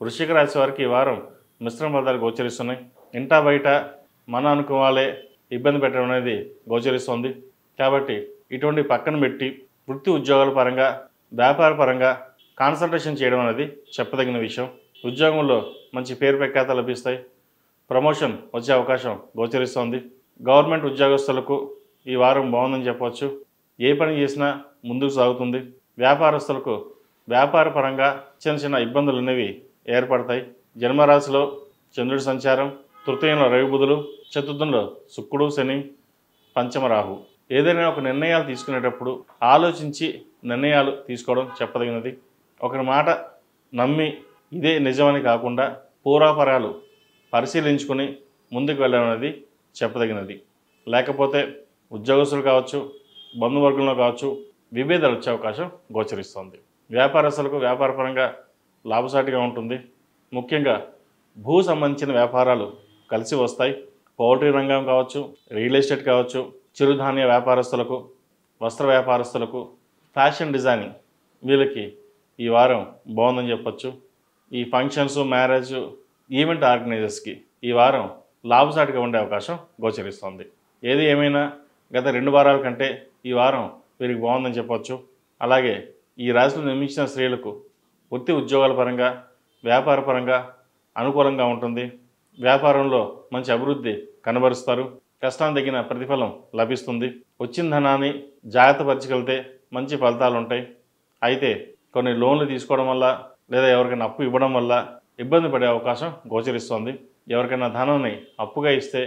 వృశ్చిక రాశి వారికి ఈ వారం మిశ్రమ ఫలితాలు గోచరిస్తున్నాయి. ఇంటా బయట మన అనుకోవాలే ఇబ్బంది పెట్టడం అనేది గోచరిస్తుంది. కాబట్టి ఇటువంటి పక్కన పెట్టి వృత్తి ఉద్యోగాల పరంగా వ్యాపార పరంగా కాన్సన్ట్రేషన్ చేయడం అనేది చెప్పదగిన విషయం. ఉద్యోగంలో మంచి పేరు ప్రఖ్యాత లభిస్తాయి. ప్రమోషన్ వచ్చే అవకాశం గోచరిస్తోంది. గవర్నమెంట్ ఉద్యోగస్తులకు ఈ వారం బాగుందని చెప్పవచ్చు. ఏ పని చేసినా ముందుకు సాగుతుంది. వ్యాపారస్తులకు వ్యాపార పరంగా చిన్న చిన్న ఇబ్బందులు అనేవి ఏర్పడతాయి. జన్మరాశిలో చంద్రుడి సంచారం, తృతీయంలో రవి బుధులు, చతుర్థంలో శుక్రుడు శని, పంచమ రాహు. ఏదైనా ఒక నిర్ణయాలు తీసుకునేటప్పుడు ఆలోచించి నిర్ణయాలు తీసుకోవడం చెప్పదగినది. ఒకరి మాట నమ్మి ఇదే నిజమని కాకుండా పూర్వాపరాలు పరిశీలించుకొని ముందుకు వెళ్ళడం అనేది చెప్పదగినది. లేకపోతే ఉద్యోగస్తులు కావచ్చు, బంధువర్గంలో కావచ్చు విభేదాలు వచ్చే అవకాశం గోచరిస్తుంది. వ్యాపారస్తులకు వ్యాపారపరంగా లాభసాటిగా ఉంటుంది. ముఖ్యంగా భూ సంబంధించిన వ్యాపారాలు కలిసి వస్తాయి. పౌల్ట్రీ రంగం కావచ్చు, రియల్ ఎస్టేట్ కావచ్చు, చిరుధాన్య వ్యాపారస్తులకు, వస్త్ర వ్యాపారస్తులకు, ఫ్యాషన్ డిజైనింగ్ వీళ్ళకి ఈ వారం బాగుందని చెప్పచ్చు. ఈ ఫంక్షన్స్, మ్యారేజ్, ఈవెంట్ ఆర్గనైజర్స్కి ఈ వారం లాభసాటిగా ఉండే అవకాశం గోచరిస్తుంది. ఏది ఏమైనా గత 2 వారాల కంటే ఈ వారం వీరికి బాగుందని చెప్పవచ్చు. అలాగే ఈ రాశిలో నిర్మించిన స్త్రీలకు వృత్తి ఉద్యోగాల పరంగా వ్యాపార పరంగా అనుకూలంగా ఉంటుంది. వ్యాపారంలో మంచి అభివృద్ధి కనబరుస్తారు. కష్టానికి తగిన ప్రతిఫలం లభిస్తుంది. వచ్చిన ధనాన్ని జాగ్రత్త పరచగలిగితే మంచి ఫలితాలు ఉంటాయి. అయితే కొన్ని లోన్లు తీసుకోవడం వల్ల లేదా ఎవరికైనా అప్పు ఇవ్వడం వల్ల ఇబ్బంది పడే అవకాశం గోచరిస్తుంది. ఎవరికైనా ధనాన్ని అప్పుగా ఇస్తే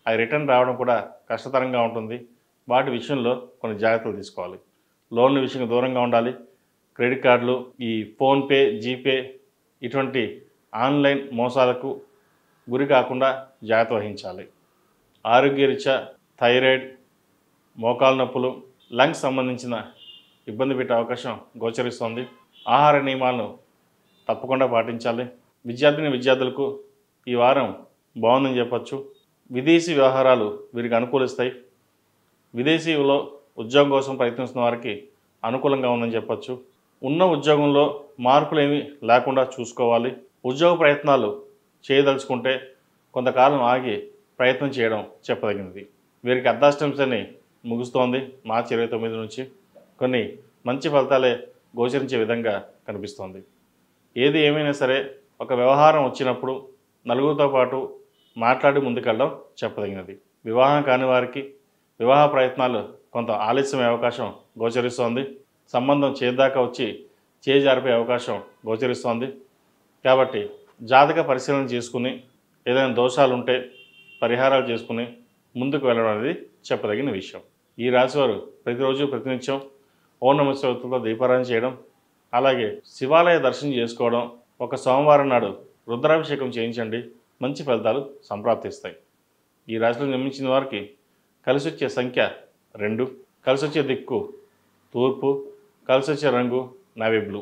అది రిటర్న్ రావడం కూడా కష్టతరంగా ఉంటుంది. వాటి విషయంలో కొన్ని జాగ్రత్తలు తీసుకోవాలి. లోన్ల విషయంగా దూరంగా ఉండాలి. క్రెడిట్ కార్డులు, ఈ ఫోన్పే, జీపే ఇటువంటి ఆన్లైన్ మోసాలకు గురి కాకుండా జాగ్రత్త వహించాలి. ఆరోగ్యరీత్యా థైరాయిడ్, మోకాలు నొప్పులు, లంగ్స్ సంబంధించిన ఇబ్బంది పెట్టే అవకాశం గోచరిస్తుంది. ఆహార నియమాలను తప్పకుండా పాటించాలి. విద్యార్థులకు ఈ వారం బాగుందని చెప్పచ్చు. విదేశీ వ్యవహారాలు వీరికి అనుకూలిస్తాయి. విదేశీలో ఉద్యోగం కోసం ప్రయత్నిస్తున్న వారికి అనుకూలంగా ఉందని చెప్పచ్చు. ఉన్న ఉద్యోగంలో మార్పులు ఏమీ లేకుండా చూసుకోవాలి. ఉద్యోగ ప్రయత్నాలు చేయదలుచుకుంటే కొంతకాలం ఆగి ప్రయత్నం చేయడం చెప్పదగినది. వీరికి అర్ధాష్టమి శని ముగుస్తోంది మార్చి 29 నుంచి. కొన్ని మంచి ఫలితాలే గోచరించే విధంగా కనిపిస్తోంది. ఏది ఏమైనా సరే ఒక వ్యవహారం వచ్చినప్పుడు నలుగురితో పాటు మాట్లాడి ముందుకెళ్ళడం చెప్పదగినది. వివాహం కాని వారికి వివాహ ప్రయత్నాలు కొంత ఆలస్యమయ్యే అవకాశం గోచరిస్తోంది. సంబంధం చేదాకా వచ్చి చేజారిపోయే అవకాశం గోచరిస్తోంది. కాబట్టి జాతక పరిశీలన చేసుకుని ఏదైనా దోషాలు ఉంటే పరిహారాలు చేసుకుని ముందుకు వెళ్ళడం అనేది చెప్పదగిన విషయం. ఈ రాశివారు ప్రతిరోజు ప్రతినిత్యం ఓం నమః శివాయతో దీపారాధన చేయడం, అలాగే శివాలయ దర్శనం చేసుకోవడం, ఒక సోమవారం నాడు రుద్రాభిషేకం చేయించండి. మంచి ఫలితాలు సంప్రాప్తిస్తాయి. ఈ రాశిలో జన్మించిన వారికి కలిసి వచ్చే సంఖ్య 2, కలిసి వచ్చే దిక్కు తూర్పు, కలిసి వచ్చే రంగు నావీ బ్లూ.